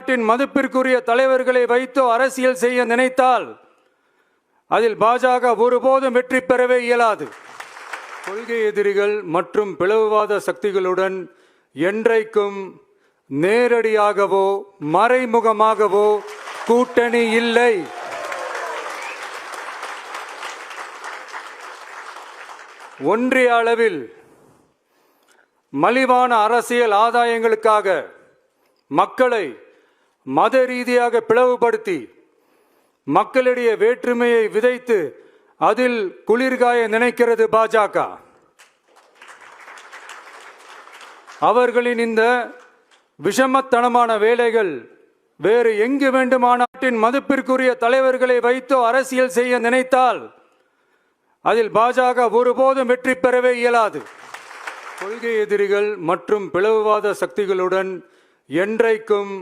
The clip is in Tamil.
நாட்டின் மதிப்பிற்குரிய தலைவர்களை வைத்து அரசியல் செய்ய நினைத்தால் அதில் பாஜக ஒருபோதும் வெற்றி பெறவே இயலாது. கொள்கை எதிரிகள் மற்றும் பிளவுவாத சக்திகளுடன் என்றைக்கும் நேரடியாகவோ மறைமுகமாகவோ கூட்டணி இல்லை. ஒன்றிய அளவில் மலிவான அரசியல் ஆதாயங்களுக்காக மக்களை மத ரீதியாக பிளவுபடுத்தி மக்களிடையே வேற்றுமையை விதைத்து அதில் குளிர்காய நினைக்கிறது பாஜக. அவர்களின் இந்த விஷமத்தனமான வேலைகள் வேறு எங்கு வேண்டுமான நாட்டின் மதிப்பிற்குரிய தலைவர்களை வைத்து அரசியல் செய்ய நினைத்தால் அதில் பாஜக ஒருபோதும் வெற்றி பெறவே இயலாது. கொள்கை எதிரிகள் மற்றும் பிளவுவாத சக்திகளுடன் என்றைக்கும்